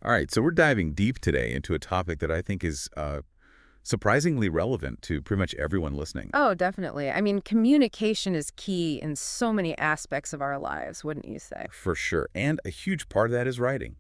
All right, so we're diving deep today into a topic that I think is surprisingly relevant to pretty much everyone listening. Oh, definitely. I mean, communication is key in so many aspects of our lives, wouldn't you say? For sure. And a huge part of that is writing.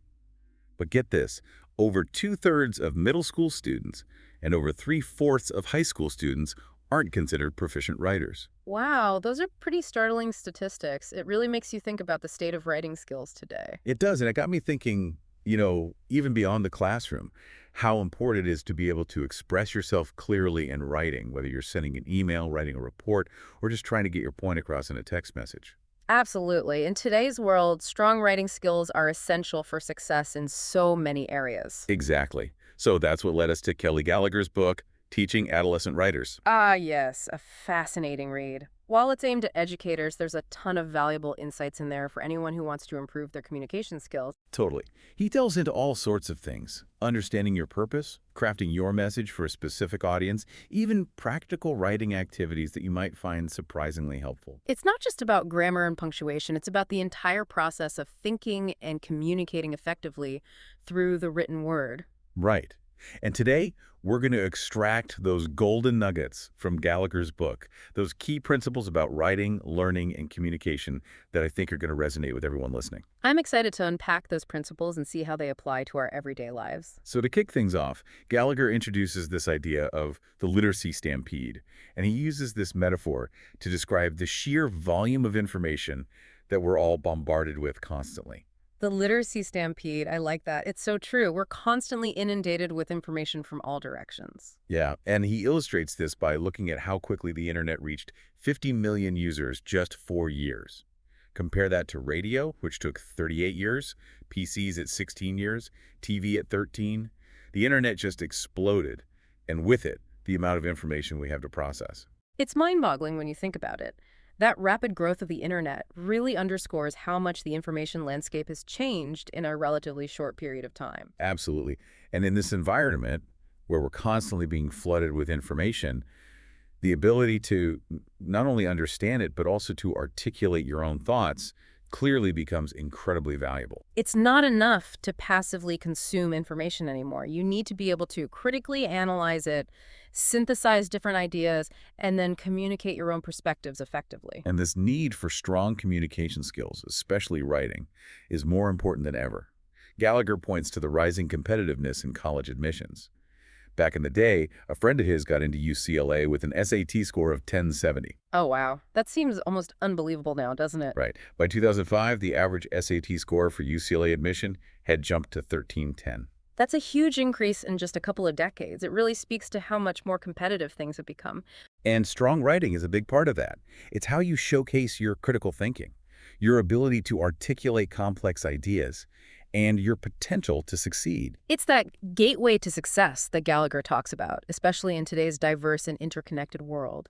But get this, over two-thirds of middle school students and over three-fourths of high school students aren't considered proficient writers. Wow, those are pretty startling statistics. It really makes you think about the state of writing skills today. It does, and it got me thinking, even beyond the classroom, how important it is to be able to express yourself clearly in writing, whether you're sending an email, writing a report, or just trying to get your point across in a text message. Absolutely. In today's world, strong writing skills are essential for success in so many areas. Exactly. So that's what led us to Kelly Gallagher's book, Teaching Adolescent Writers. Ah, yes, a fascinating read. While it's aimed at educators, there's a ton of valuable insights in there for anyone who wants to improve their communication skills. Totally. He delves into all sorts of things, understanding your purpose, crafting your message for a specific audience, even practical writing activities that you might find surprisingly helpful. It's not just about grammar and punctuation, it's about the entire process of thinking and communicating effectively through the written word. Right. And today, we're going to extract those golden nuggets from Gallagher's book, those key principles about writing, learning, and communication that I think are going to resonate with everyone listening. I'm excited to unpack those principles and see how they apply to our everyday lives. So to kick things off, Gallagher introduces this idea of the literacy stampede, and he uses this metaphor to describe the sheer volume of information that we're all bombarded with constantly. The literacy stampede, I like that. It's so true. We're constantly inundated with information from all directions. Yeah, and he illustrates this by looking at how quickly the internet reached 50 million users just 4 years. Compare that to radio, which took 38 years, PCs at 16 years, TV at 13. The internet just exploded, and with it, the amount of information we have to process. It's mind-boggling when you think about it. That rapid growth of the internet really underscores how much the information landscape has changed in a relatively short period of time. Absolutely. And in this environment where we're constantly being flooded with information, the ability to not only understand it, but also to articulate your own thoughts clearly becomes incredibly valuable. It's not enough to passively consume information anymore. You need to be able to critically analyze it, synthesize different ideas, and then communicate your own perspectives effectively. And this need for strong communication skills, especially writing, is more important than ever. Gallagher points to the rising competitiveness in college admissions. Back in the day, a friend of his got into UCLA with an SAT score of 1070. Oh, wow. That seems almost unbelievable now, doesn't it? Right. By 2005, the average SAT score for UCLA admission had jumped to 1310. That's a huge increase in just a couple of decades. It really speaks to how much more competitive things have become. And strong writing is a big part of that. It's how you showcase your critical thinking, your ability to articulate complex ideas, and your potential to succeed. It's that gateway to success that Gallagher talks about, especially in today's diverse and interconnected world.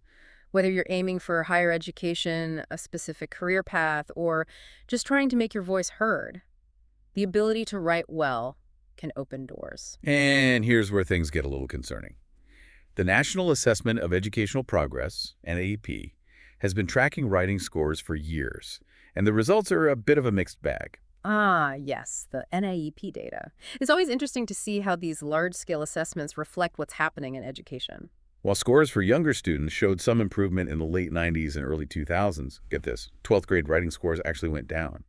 Whether you're aiming for higher education, a specific career path, or just trying to make your voice heard, the ability to write well can open doors. And here's where things get a little concerning. The National Assessment of Educational Progress, NAEP, has been tracking writing scores for years, and the results are a bit of a mixed bag. Ah, yes, the NAEP data. It's always interesting to see how these large-scale assessments reflect what's happening in education. While scores for younger students showed some improvement in the late 90s and early 2000s, get this, 12th grade writing scores actually went down.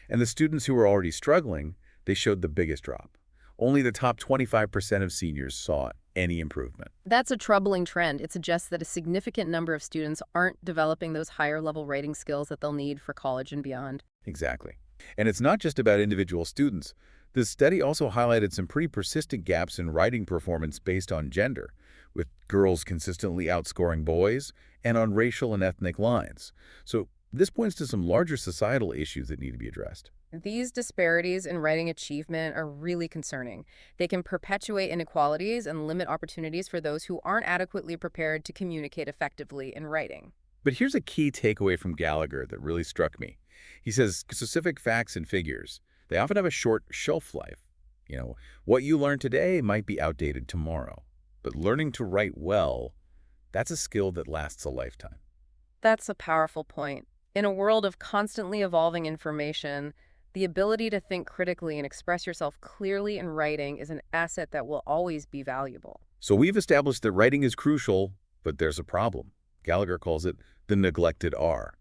And the students who were already struggling, they showed the biggest drop. Only the top 25% of seniors saw any improvement. That's a troubling trend. It suggests that a significant number of students aren't developing those higher-level writing skills that they'll need for college and beyond. Exactly. And it's not just about individual students. This study also highlighted some pretty persistent gaps in writing performance based on gender, with girls consistently outscoring boys and on racial and ethnic lines. So this points to some larger societal issues that need to be addressed. These disparities in writing achievement are really concerning. They can perpetuate inequalities and limit opportunities for those who aren't adequately prepared to communicate effectively in writing. But here's a key takeaway from Gallagher that really struck me. He says specific facts and figures, they often have a short shelf life. What you learn today might be outdated tomorrow. But learning to write well, that's a skill that lasts a lifetime. That's a powerful point. In a world of constantly evolving information, The ability to think critically and express yourself clearly in writing is an asset that will always be valuable. So we've established that writing is crucial, but there's a problem. Gallagher calls it the neglected R.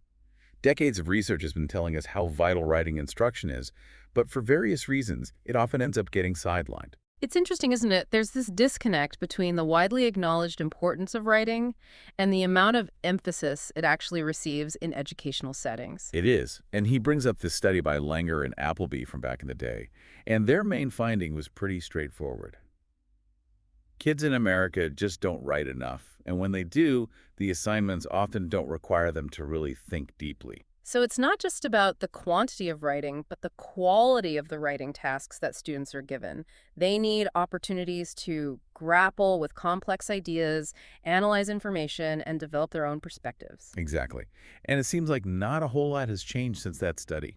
Decades of research has been telling us how vital writing instruction is, but for various reasons, it often ends up getting sidelined. It's interesting, isn't it? There's this disconnect between the widely acknowledged importance of writing and the amount of emphasis it actually receives in educational settings. It is, and he brings up this study by Langer and Appleby from back in the day, and their main finding was pretty straightforward. Kids in America just don't write enough, and when they do, the assignments often don't require them to really think deeply. So it's not just about the quantity of writing, but the quality of the writing tasks that students are given. They need opportunities to grapple with complex ideas, analyze information, and develop their own perspectives. Exactly. And it seems like not a whole lot has changed since that study.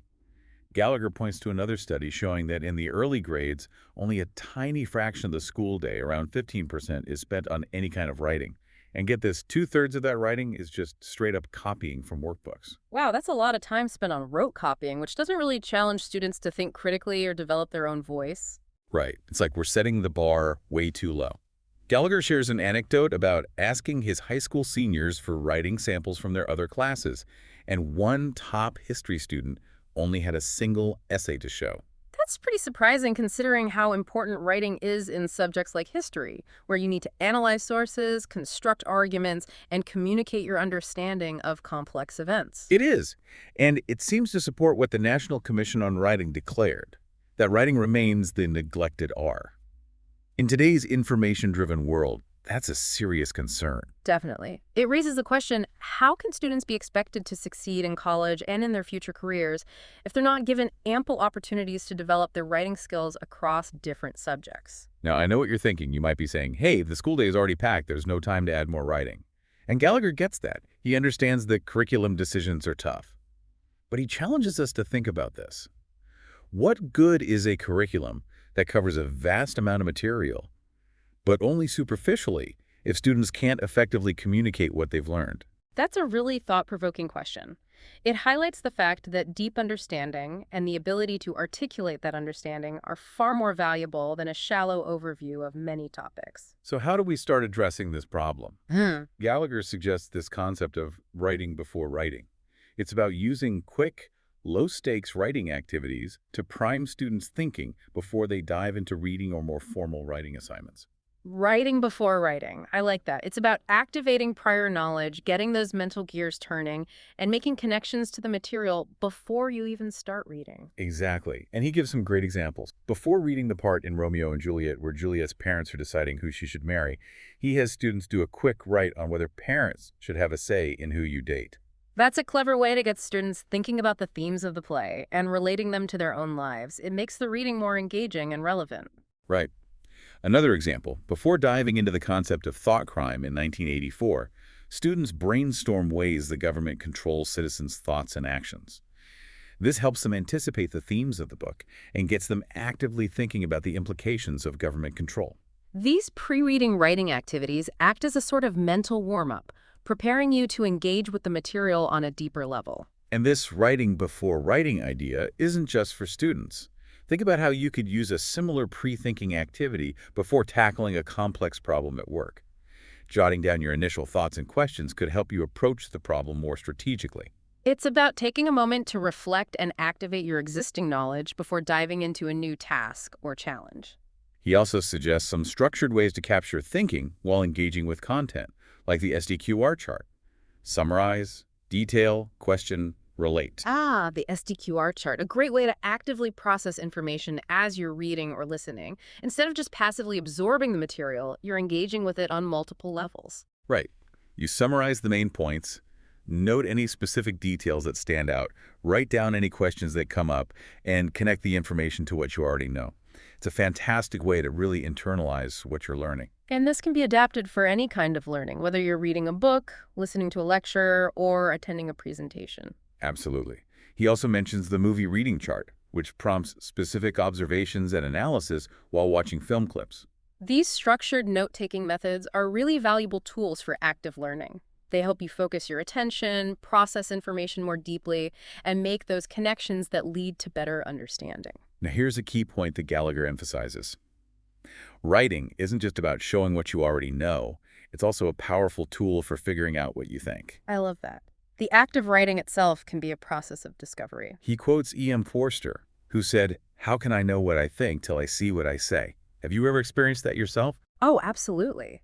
Gallagher points to another study showing that in the early grades, only a tiny fraction of the school day, around 15%, is spent on any kind of writing. And get this, two-thirds of that writing is just straight up copying from workbooks. Wow, that's a lot of time spent on rote copying, which doesn't really challenge students to think critically or develop their own voice. Right. It's like we're setting the bar way too low. Gallagher shares an anecdote about asking his high school seniors for writing samples from their other classes, and one top history student only had a single essay to show. That's pretty surprising considering how important writing is in subjects like history, where you need to analyze sources, construct arguments, and communicate your understanding of complex events. It is, and it seems to support what the National Commission on Writing declared, that writing remains the neglected R. In today's information-driven world, that's a serious concern. Definitely. It raises the question, how can students be expected to succeed in college and in their future careers if they're not given ample opportunities to develop their writing skills across different subjects? Now, I know what you're thinking. You might be saying, hey, the school day is already packed. There's no time to add more writing. And Gallagher gets that. He understands that curriculum decisions are tough. But he challenges us to think about this. What good is a curriculum that covers a vast amount of material, but only superficially, if students can't effectively communicate what they've learned? That's a really thought-provoking question. It highlights the fact that deep understanding and the ability to articulate that understanding are far more valuable than a shallow overview of many topics. So how do we start addressing this problem? Gallagher suggests this concept of writing before writing. It's about using quick, low-stakes writing activities to prime students' thinking before they dive into reading or more formal writing assignments. Writing before writing. I like that. It's about activating prior knowledge, getting those mental gears turning, and making connections to the material before you even start reading. Exactly. And he gives some great examples. Before reading the part in Romeo and Juliet where Juliet's parents are deciding who she should marry, he has students do a quick write on whether parents should have a say in who you date. That's a clever way to get students thinking about the themes of the play and relating them to their own lives. It makes the reading more engaging and relevant. Right. Another example, before diving into the concept of thought crime in 1984, students brainstorm ways the government controls citizens' thoughts and actions. This helps them anticipate the themes of the book and gets them actively thinking about the implications of government control. These pre-reading writing activities act as a sort of mental warm-up, preparing you to engage with the material on a deeper level. And this writing before writing idea isn't just for students. Think about how you could use a similar pre-thinking activity before tackling a complex problem at work. Jotting down your initial thoughts and questions could help you approach the problem more strategically. It's about taking a moment to reflect and activate your existing knowledge before diving into a new task or challenge. He also suggests some structured ways to capture thinking while engaging with content, like the SDQR chart. Summarize, detail, question, relate. Ah, the SDQR chart, a great way to actively process information as you're reading or listening. Instead of just passively absorbing the material, you're engaging with it on multiple levels. Right. You summarize the main points, note any specific details that stand out, write down any questions that come up, and connect the information to what you already know. It's a fantastic way to really internalize what you're learning. And this can be adapted for any kind of learning, whether you're reading a book, listening to a lecture, or attending a presentation. Absolutely. He also mentions the movie reading chart, which prompts specific observations and analysis while watching film clips. These structured note-taking methods are really valuable tools for active learning. They help you focus your attention, process information more deeply, and make those connections that lead to better understanding. Now here's a key point that Gallagher emphasizes. Writing isn't just about showing what you already know. It's also a powerful tool for figuring out what you think. I love that. The act of writing itself can be a process of discovery. He quotes E.M. Forster, who said, "How can I know what I think till I see what I say?" Have you ever experienced that yourself? Oh, absolutely.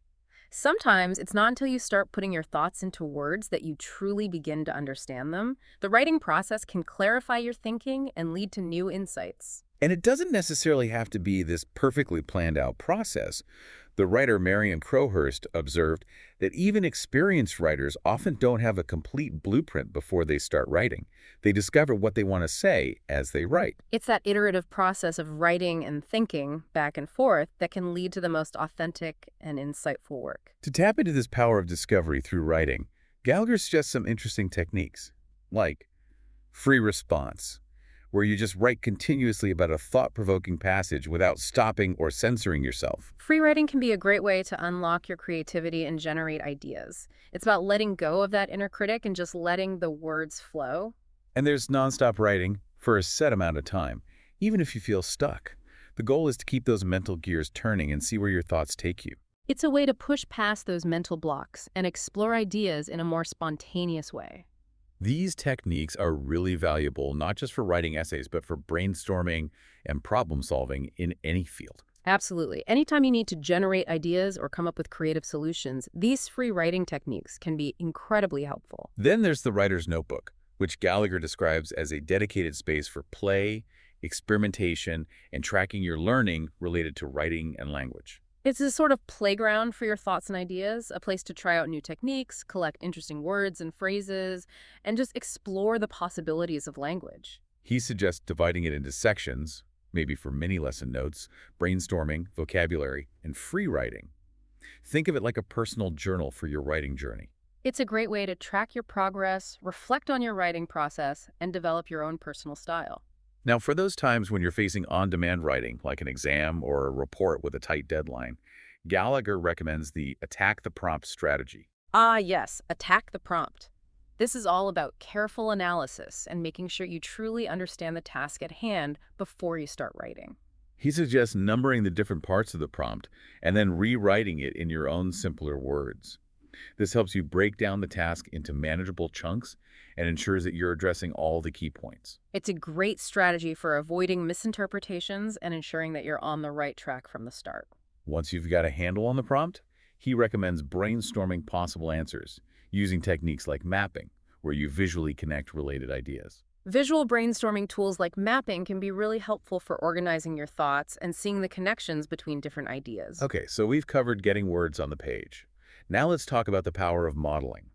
Sometimes it's not until you start putting your thoughts into words that you truly begin to understand them. The writing process can clarify your thinking and lead to new insights. And it doesn't necessarily have to be this perfectly planned out process. The writer Marion Crowhurst observed that even experienced writers often don't have a complete blueprint before they start writing. They discover what they want to say as they write. It's that iterative process of writing and thinking back and forth that can lead to the most authentic and insightful work. To tap into this power of discovery through writing, Gallagher suggests some interesting techniques, like free response, where you just write continuously about a thought-provoking passage without stopping or censoring yourself. Free writing can be a great way to unlock your creativity and generate ideas. It's about letting go of that inner critic and just letting the words flow. And there's nonstop writing for a set amount of time, even if you feel stuck. The goal is to keep those mental gears turning and see where your thoughts take you. It's a way to push past those mental blocks and explore ideas in a more spontaneous way. These techniques are really valuable not just for writing essays, but for brainstorming and problem solving in any field. Absolutely. Anytime you need to generate ideas or come up with creative solutions, these free writing techniques can be incredibly helpful. Then there's the writer's notebook, which Gallagher describes as a dedicated space for play, experimentation, and tracking your learning related to writing and language. It's a sort of playground for your thoughts and ideas, a place to try out new techniques, collect interesting words and phrases, and just explore the possibilities of language. He suggests dividing it into sections, maybe for mini lesson notes, brainstorming, vocabulary, and free writing. Think of it like a personal journal for your writing journey. It's a great way to track your progress, reflect on your writing process, and develop your own personal style. Now, for those times when you're facing on-demand writing, like an exam or a report with a tight deadline, Gallagher recommends the attack the prompt strategy. Ah, yes, attack the prompt. This is all about careful analysis and making sure you truly understand the task at hand before you start writing. He suggests numbering the different parts of the prompt and then rewriting it in your own simpler words. This helps you break down the task into manageable chunks and ensures that you're addressing all the key points. It's a great strategy for avoiding misinterpretations and ensuring that you're on the right track from the start. Once you've got a handle on the prompt, he recommends brainstorming possible answers using techniques like mapping, where you visually connect related ideas. Visual brainstorming tools like mapping can be really helpful for organizing your thoughts and seeing the connections between different ideas. Okay, so we've covered getting words on the page. Now let's talk about the power of modeling.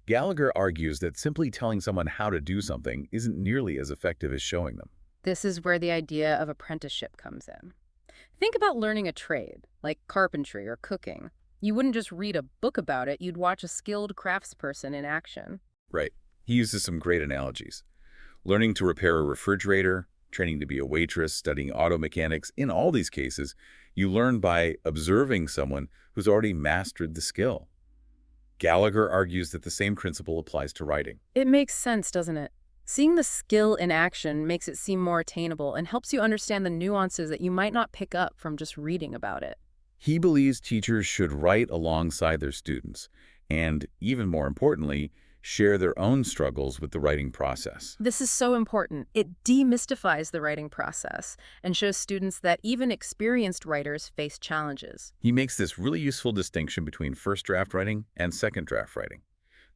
Gallagher argues that simply telling someone how to do something isn't nearly as effective as showing them. This is where the idea of apprenticeship comes in. Think about learning a trade, like carpentry or cooking. You wouldn't just read a book about it, you'd watch a skilled craftsperson in action. Right. He uses some great analogies. Learning to repair a refrigerator, training to be a waitress, studying auto mechanics. In all these cases, you learn by observing someone who's already mastered the skill. Gallagher argues that the same principle applies to writing. It makes sense, doesn't it? Seeing the skill in action makes it seem more attainable and helps you understand the nuances that you might not pick up from just reading about it. He believes teachers should write alongside their students and, even more importantly, share their own struggles with the writing process. This is so important. It demystifies the writing process and shows students that even experienced writers face challenges. He makes this really useful distinction between first draft writing and second draft writing.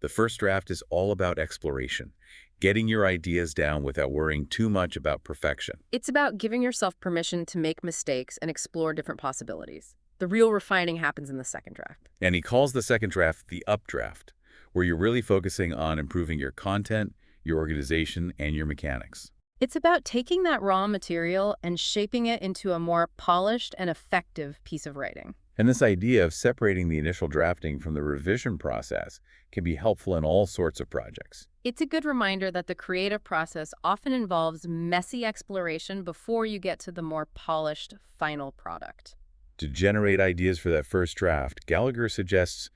The first draft is all about exploration, getting your ideas down without worrying too much about perfection. It's about giving yourself permission to make mistakes and explore different possibilities. The real refining happens in the second draft. And he calls the second draft the updraft, where you're really focusing on improving your content, your organization, and your mechanics. It's about taking that raw material and shaping it into a more polished and effective piece of writing. And this idea of separating the initial drafting from the revision process can be helpful in all sorts of projects. It's a good reminder that the creative process often involves messy exploration before you get to the more polished final product. To generate ideas for that first draft, Gallagher suggests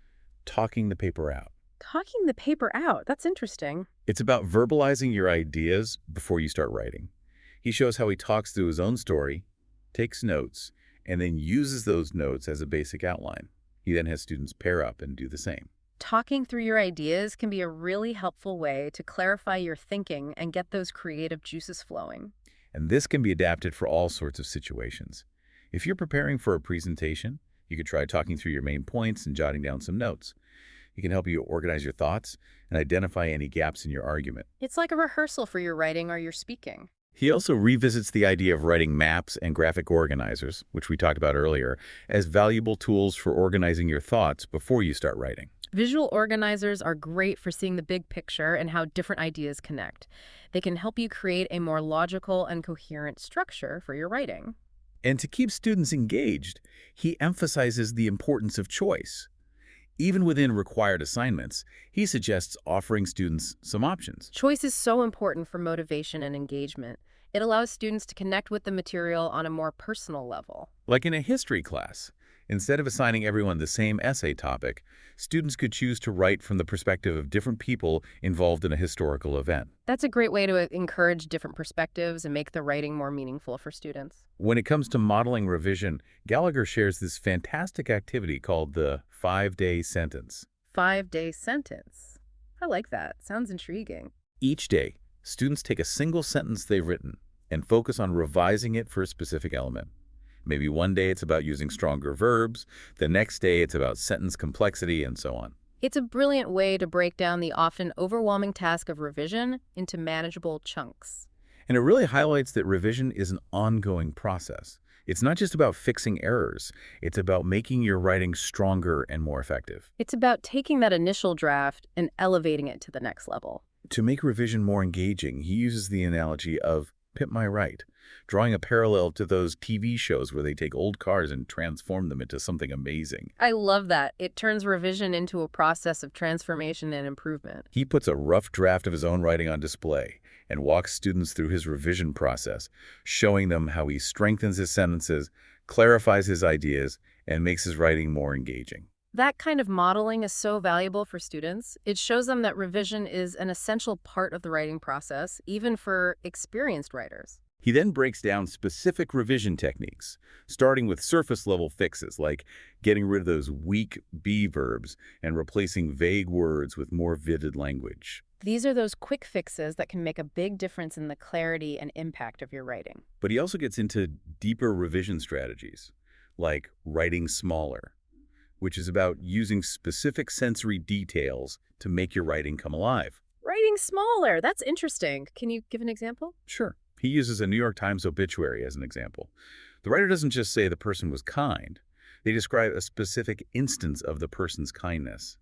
talking the paper out. Talking the paper out. That's interesting. It's about verbalizing your ideas before you start writing. He shows how he talks through his own story, takes notes, and then uses those notes as a basic outline. He then has students pair up and do the same. Talking through your ideas can be a really helpful way to clarify your thinking and get those creative juices flowing. And this can be adapted for all sorts of situations. If you're preparing for a presentation, you could try talking through your main points and jotting down some notes. It can help you organize your thoughts and identify any gaps in your argument. It's like a rehearsal for your writing or your speaking. He also revisits the idea of writing maps and graphic organizers, which we talked about earlier, as valuable tools for organizing your thoughts before you start writing. Visual organizers are great for seeing the big picture and how different ideas connect. They can help you create a more logical and coherent structure for your writing. And to keep students engaged, he emphasizes the importance of choice. Even within required assignments, he suggests offering students some options. Choice is so important for motivation and engagement. It allows students to connect with the material on a more personal level. Like in a history class, instead of assigning everyone the same essay topic, students could choose to write from the perspective of different people involved in a historical event. That's a great way to encourage different perspectives and make the writing more meaningful for students. When it comes to modeling revision, Gallagher shares this fantastic activity called the 5-day sentence. 5-day sentence. I like that. Sounds intriguing. Each day, students take a single sentence they've written and focus on revising it for a specific element. Maybe one day it's about using stronger verbs, the next day it's about sentence complexity, and so on. It's a brilliant way to break down the often overwhelming task of revision into manageable chunks. And it really highlights that revision is an ongoing process. It's not just about fixing errors, it's about making your writing stronger and more effective. It's about taking that initial draft and elevating it to the next level. To make revision more engaging, he uses the analogy of Pimp My Ride, drawing a parallel to those TV shows where they take old cars and transform them into something amazing. I love that. It turns revision into a process of transformation and improvement. He puts a rough draft of his own writing on display and walks students through his revision process, showing them how he strengthens his sentences, clarifies his ideas, and makes his writing more engaging. That kind of modeling is so valuable for students. It shows them that revision is an essential part of the writing process, even for experienced writers. He then breaks down specific revision techniques, starting with surface-level fixes like getting rid of those weak be verbs and replacing vague words with more vivid language. These are those quick fixes that can make a big difference in the clarity and impact of your writing. But he also gets into deeper revision strategies, like writing smaller, which is about using specific sensory details to make your writing come alive. Writing smaller, that's interesting. Can you give an example? Sure. He uses a New York Times obituary as an example. The writer doesn't just say the person was kind. They describe a specific instance of the person's kindness.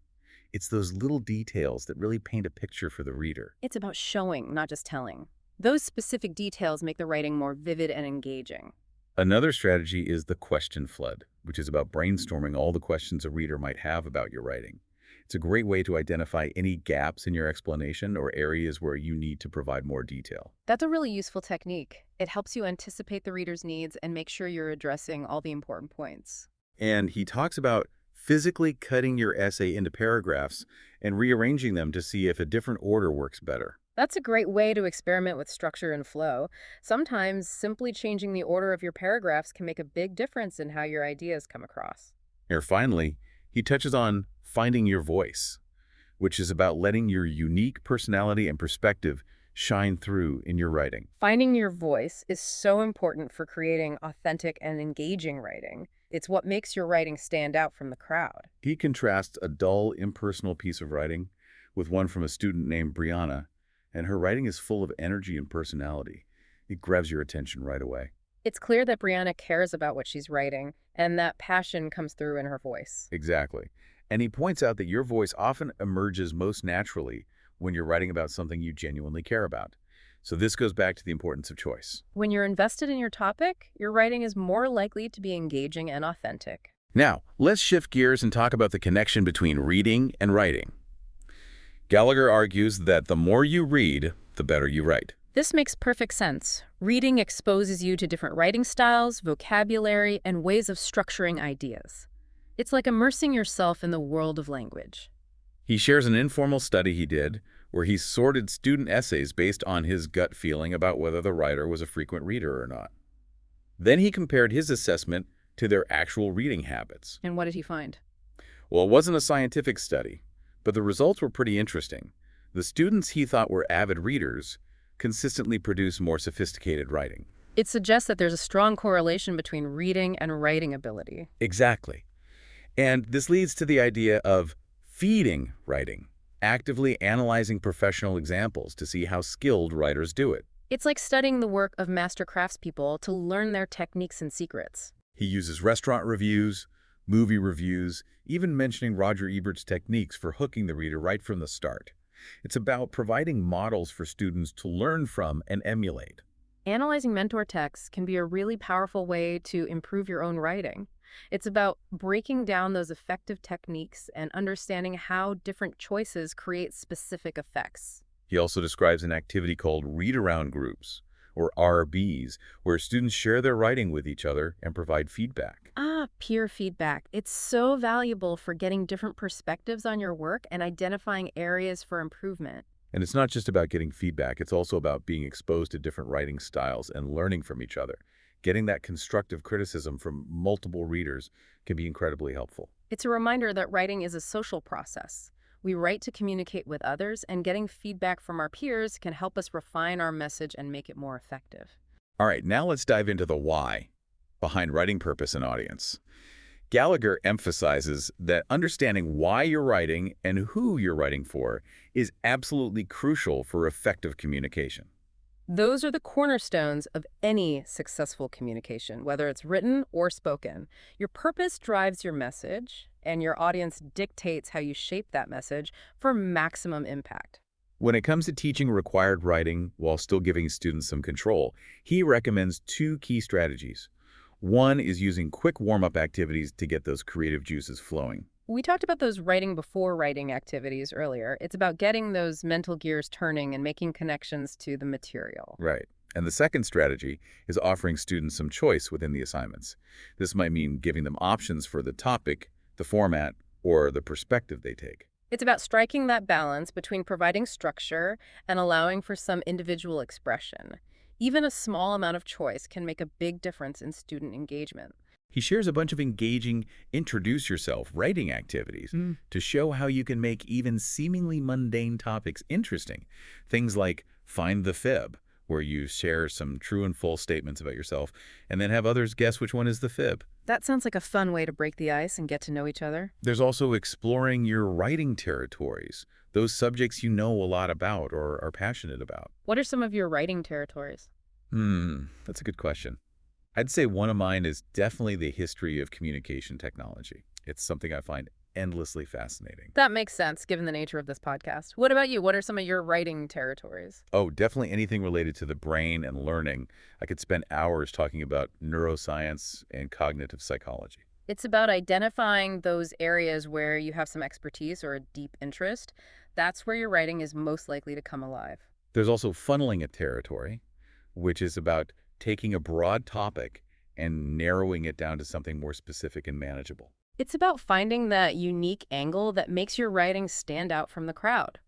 It's those little details that really paint a picture for the reader. It's about showing, not just telling. Those specific details make the writing more vivid and engaging. Another strategy is the question flood, which is about brainstorming all the questions a reader might have about your writing. It's a great way to identify any gaps in your explanation or areas where you need to provide more detail. That's a really useful technique. It helps you anticipate the reader's needs and make sure you're addressing all the important points. And he talks about physically cutting your essay into paragraphs and rearranging them to see if a different order works better. That's a great way to experiment with structure and flow. Sometimes simply changing the order of your paragraphs can make a big difference in how your ideas come across. Or finally, he touches on finding your voice, which is about letting your unique personality and perspective shine through in your writing. Finding your voice is so important for creating authentic and engaging writing. It's what makes your writing stand out from the crowd. He contrasts a dull, impersonal piece of writing with one from a student named Brianna, and her writing is full of energy and personality. It grabs your attention right away. It's clear that Brianna cares about what she's writing, and that passion comes through in her voice. Exactly. And he points out that your voice often emerges most naturally when you're writing about something you genuinely care about. So this goes back to the importance of choice. When you're invested in your topic, your writing is more likely to be engaging and authentic. Now, let's shift gears and talk about the connection between reading and writing. Gallagher argues that the more you read, the better you write. This makes perfect sense. Reading exposes you to different writing styles, vocabulary, and ways of structuring ideas. It's like immersing yourself in the world of language. He shares an informal study he did where he sorted student essays based on his gut feeling about whether the writer was a frequent reader or not. Then he compared his assessment to their actual reading habits. And what did he find? Well, it wasn't a scientific study, but the results were pretty interesting. The students he thought were avid readers consistently produce more sophisticated writing. It suggests that there's a strong correlation between reading and writing ability. Exactly. And this leads to the idea of feeding writing, actively analyzing professional examples to see how skilled writers do it. It's like studying the work of master craftspeople to learn their techniques and secrets. He uses restaurant reviews, movie reviews, even mentioning Roger Ebert's techniques for hooking the reader right from the start. It's about providing models for students to learn from and emulate. Analyzing mentor texts can be a really powerful way to improve your own writing. It's about breaking down those effective techniques and understanding how different choices create specific effects. He also describes an activity called read-around groups, or RBs, where students share their writing with each other and provide feedback. Peer feedback. It's so valuable for getting different perspectives on your work and identifying areas for improvement. And it's not just about getting feedback, it's also about being exposed to different writing styles and learning from each other. Getting that constructive criticism from multiple readers can be incredibly helpful. It's a reminder that writing is a social process. We write to communicate with others, and getting feedback from our peers can help us refine our message and make it more effective. All right, now let's dive into the why behind writing purpose and audience. Gallagher emphasizes that understanding why you're writing and who you're writing for is absolutely crucial for effective communication. Those are the cornerstones of any successful communication, whether it's written or spoken. Your purpose drives your message, and your audience dictates how you shape that message for maximum impact. When it comes to teaching required writing while still giving students some control, he recommends two key strategies. One is using quick warm-up activities to get those creative juices flowing. We talked about those writing before writing activities earlier. It's about getting those mental gears turning and making connections to the material. Right. And the second strategy is offering students some choice within the assignments. This might mean giving them options for the topic, the format, or the perspective they take. It's about striking that balance between providing structure and allowing for some individual expression. Even a small amount of choice can make a big difference in student engagement. He shares a bunch of engaging introduce yourself writing activities to show how you can make even seemingly mundane topics interesting. Things like Find the Fib, where you share some true and full statements about yourself and then have others guess which one is the fib. That sounds like a fun way to break the ice and get to know each other. There's also exploring your writing territories, those subjects you know a lot about or are passionate about. What are some of your writing territories? That's a good question. I'd say one of mine is definitely the history of communication technology. It's something I find endlessly fascinating. That makes sense, given the nature of this podcast. What about you? What are some of your writing territories? Oh, definitely anything related to the brain and learning. I could spend hours talking about neuroscience and cognitive psychology. It's about identifying those areas where you have some expertise or a deep interest. That's where your writing is most likely to come alive. There's also funneling a territory, which is about taking a broad topic and narrowing it down to something more specific and manageable. It's about finding that unique angle that makes your writing stand out from the crowd.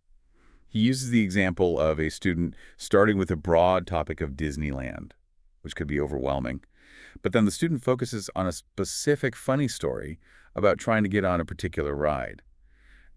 He uses the example of a student starting with a broad topic of Disneyland, which could be overwhelming. But then the student focuses on a specific funny story about trying to get on a particular ride.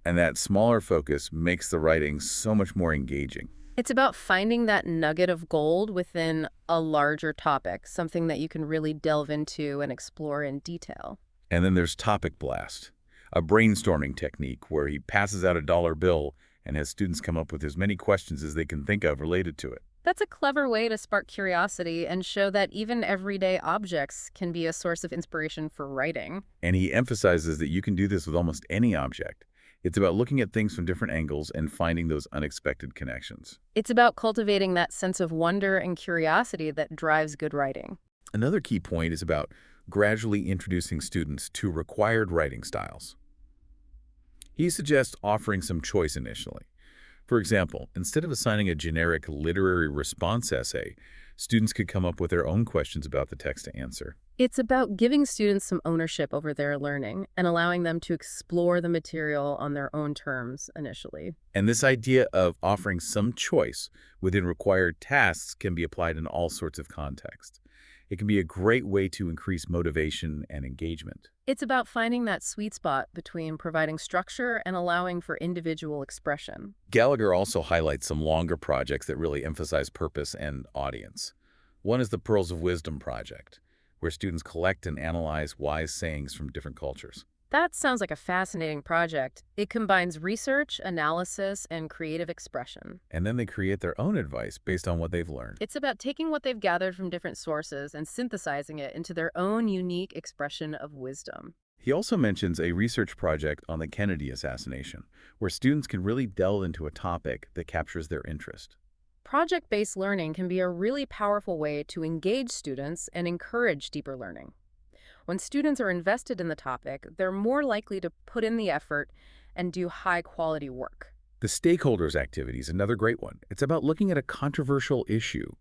And that smaller focus makes the writing so much more engaging. It's about finding that nugget of gold within a larger topic, something that you can really delve into and explore in detail. And then there's Topic Blast, a brainstorming technique where he passes out a dollar bill and has students come up with as many questions as they can think of related to it. That's a clever way to spark curiosity and show that even everyday objects can be a source of inspiration for writing. And he emphasizes that you can do this with almost any object. It's about looking at things from different angles and finding those unexpected connections. It's about cultivating that sense of wonder and curiosity that drives good writing. Another key point is about gradually introducing students to required writing styles. He suggests offering some choice initially. For example, instead of assigning a generic literary response essay, Students could come up with their own questions about the text to answer. It's about giving students some ownership over their learning and allowing them to explore the material on their own terms initially. And this idea of offering some choice within required tasks can be applied in all sorts of contexts. It can be a great way to increase motivation and engagement. It's about finding that sweet spot between providing structure and allowing for individual expression. Gallagher also highlights some longer projects that really emphasize purpose and audience. One is the Pearls of Wisdom project, where students collect and analyze wise sayings from different cultures. That sounds like a fascinating project. It combines research, analysis, and creative expression. And then they create their own advice based on what they've learned. It's about taking what they've gathered from different sources and synthesizing it into their own unique expression of wisdom. He also mentions a research project on the Kennedy assassination, where students can really delve into a topic that captures their interest. Project-based learning can be a really powerful way to engage students and encourage deeper learning. When students are invested in the topic, they're more likely to put in the effort and do high-quality work. The stakeholders activity is another great one. It's about looking at a controversial issue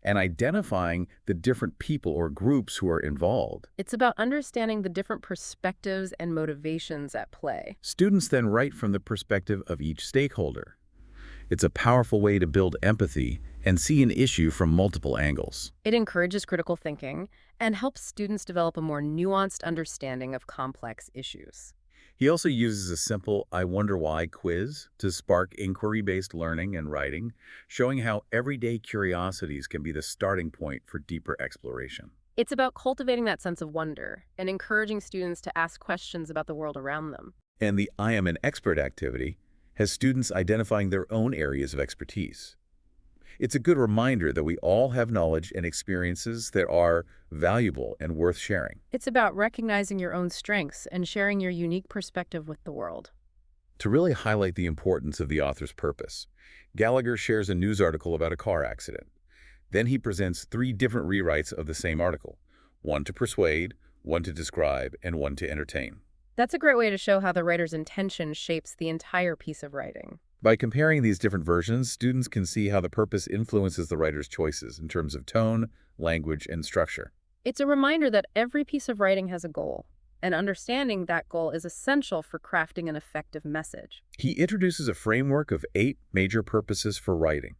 and identifying the different people or groups who are involved. It's about understanding the different perspectives and motivations at play. Students then write from the perspective of each stakeholder. It's a powerful way to build empathy and see an issue from multiple angles. It encourages critical thinking and helps students develop a more nuanced understanding of complex issues. He also uses a simple "I wonder why" quiz to spark inquiry-based learning and writing, showing how everyday curiosities can be the starting point for deeper exploration. It's about cultivating that sense of wonder and encouraging students to ask questions about the world around them. And the "I am an expert" activity has students identifying their own areas of expertise. It's a good reminder that we all have knowledge and experiences that are valuable and worth sharing. It's about recognizing your own strengths and sharing your unique perspective with the world. To really highlight the importance of the author's purpose, Gallagher shares a news article about a car accident. Then he presents 3 different rewrites of the same article, one to persuade, one to describe, and one to entertain. That's a great way to show how the writer's intention shapes the entire piece of writing. By comparing these different versions, students can see how the purpose influences the writer's choices in terms of tone, language, and structure. It's a reminder that every piece of writing has a goal, and understanding that goal is essential for crafting an effective message. He introduces a framework of 8 major purposes for writing: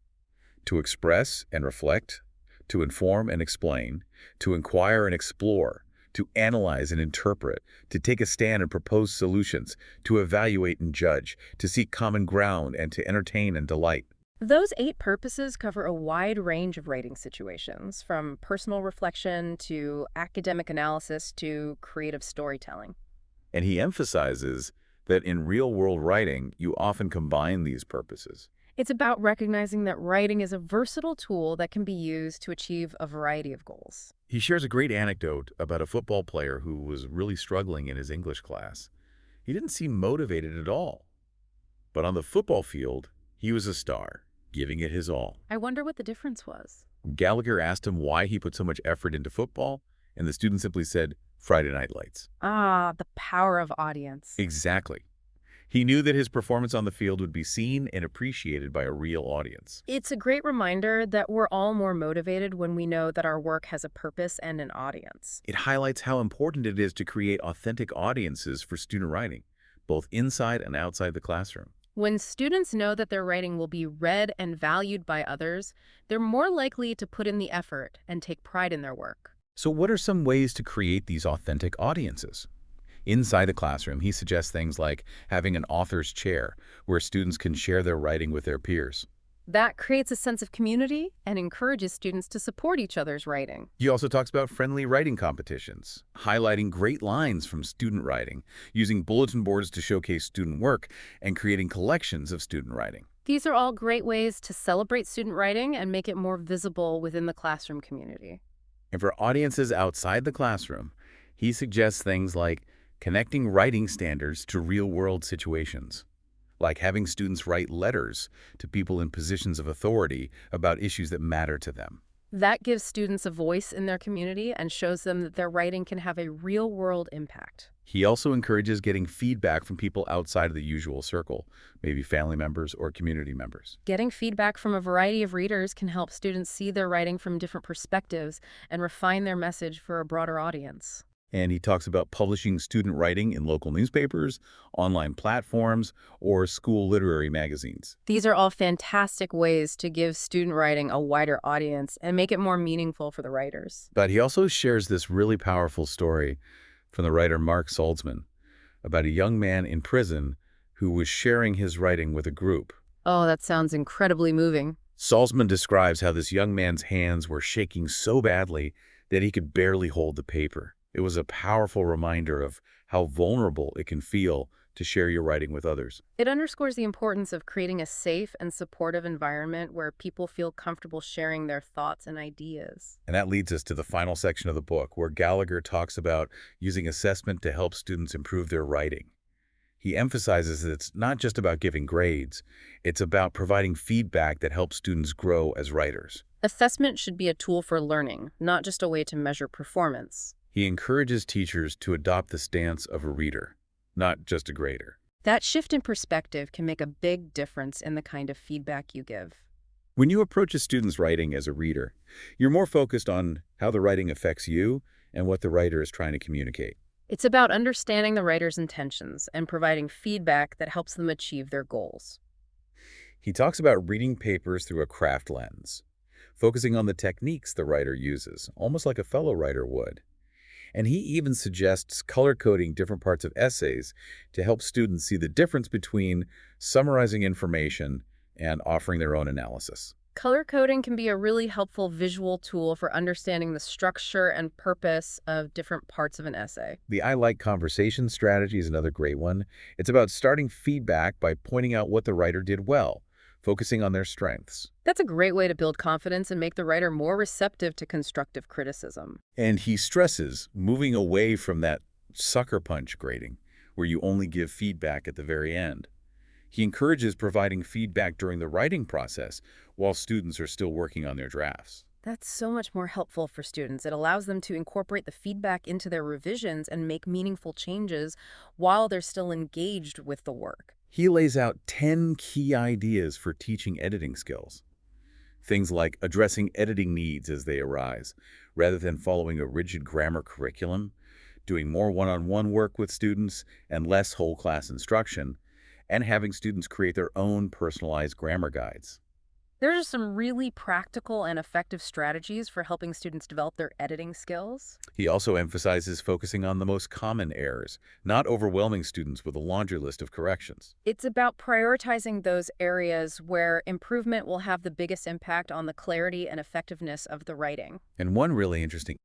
to express and reflect, to inform and explain, to inquire and explore, to analyze and interpret, to take a stand and propose solutions, to evaluate and judge, to seek common ground, and to entertain and delight. Those 8 purposes cover a wide range of writing situations, from personal reflection to academic analysis to creative storytelling. And he emphasizes that in real-world writing, you often combine these purposes. It's about recognizing that writing is a versatile tool that can be used to achieve a variety of goals. He shares a great anecdote about a football player who was really struggling in his English class. He didn't seem motivated at all. But on the football field, he was a star, giving it his all. I wonder what the difference was. Gallagher asked him why he put so much effort into football, and the student simply said, "Friday Night Lights." Ah, the power of audience. Exactly. He knew that his performance on the field would be seen and appreciated by a real audience. It's a great reminder that we're all more motivated when we know that our work has a purpose and an audience. It highlights how important it is to create authentic audiences for student writing, both inside and outside the classroom. When students know that their writing will be read and valued by others, they're more likely to put in the effort and take pride in their work. So what are some ways to create these authentic audiences? Inside the classroom, he suggests things like having an author's chair, where students can share their writing with their peers. That creates a sense of community and encourages students to support each other's writing. He also talks about friendly writing competitions, highlighting great lines from student writing, using bulletin boards to showcase student work, and creating collections of student writing. These are all great ways to celebrate student writing and make it more visible within the classroom community. And for audiences outside the classroom, he suggests things like connecting writing standards to real-world situations, like having students write letters to people in positions of authority about issues that matter to them. That gives students a voice in their community and shows them that their writing can have a real-world impact. He also encourages getting feedback from people outside of the usual circle, maybe family members or community members. Getting feedback from a variety of readers can help students see their writing from different perspectives and refine their message for a broader audience. And he talks about publishing student writing in local newspapers, online platforms, or school literary magazines. These are all fantastic ways to give student writing a wider audience and make it more meaningful for the writers. But he also shares this really powerful story from the writer Mark Salzman about a young man in prison who was sharing his writing with a group. Oh, that sounds incredibly moving. Salzman describes how this young man's hands were shaking so badly that he could barely hold the paper. It was a powerful reminder of how vulnerable it can feel to share your writing with others. It underscores the importance of creating a safe and supportive environment where people feel comfortable sharing their thoughts and ideas. And that leads us to the final section of the book, where Gallagher talks about using assessment to help students improve their writing. He emphasizes that it's not just about giving grades, it's about providing feedback that helps students grow as writers. Assessment should be a tool for learning, not just a way to measure performance. He encourages teachers to adopt the stance of a reader, not just a grader. That shift in perspective can make a big difference in the kind of feedback you give. When you approach a student's writing as a reader, you're more focused on how the writing affects you and what the writer is trying to communicate. It's about understanding the writer's intentions and providing feedback that helps them achieve their goals. He talks about reading papers through a craft lens, focusing on the techniques the writer uses, almost like a fellow writer would. And he even suggests color-coding different parts of essays to help students see the difference between summarizing information and offering their own analysis. Color coding can be a really helpful visual tool for understanding the structure and purpose of different parts of an essay. The I like conversation strategy is another great one. It's about starting feedback by pointing out what the writer did well, focusing on their strengths. That's a great way to build confidence and make the writer more receptive to constructive criticism. And he stresses moving away from that sucker punch grading, where you only give feedback at the very end. He encourages providing feedback during the writing process while students are still working on their drafts. That's so much more helpful for students. It allows them to incorporate the feedback into their revisions and make meaningful changes while they're still engaged with the work. He lays out 10 key ideas for teaching editing skills. Things like addressing editing needs as they arise, rather than following a rigid grammar curriculum, doing more one-on-one work with students and less whole class instruction, and having students create their own personalized grammar guides. There are some really practical and effective strategies for helping students develop their editing skills. He also emphasizes focusing on the most common errors, not overwhelming students with a laundry list of corrections. It's about prioritizing those areas where improvement will have the biggest impact on the clarity and effectiveness of the writing. And one really interesting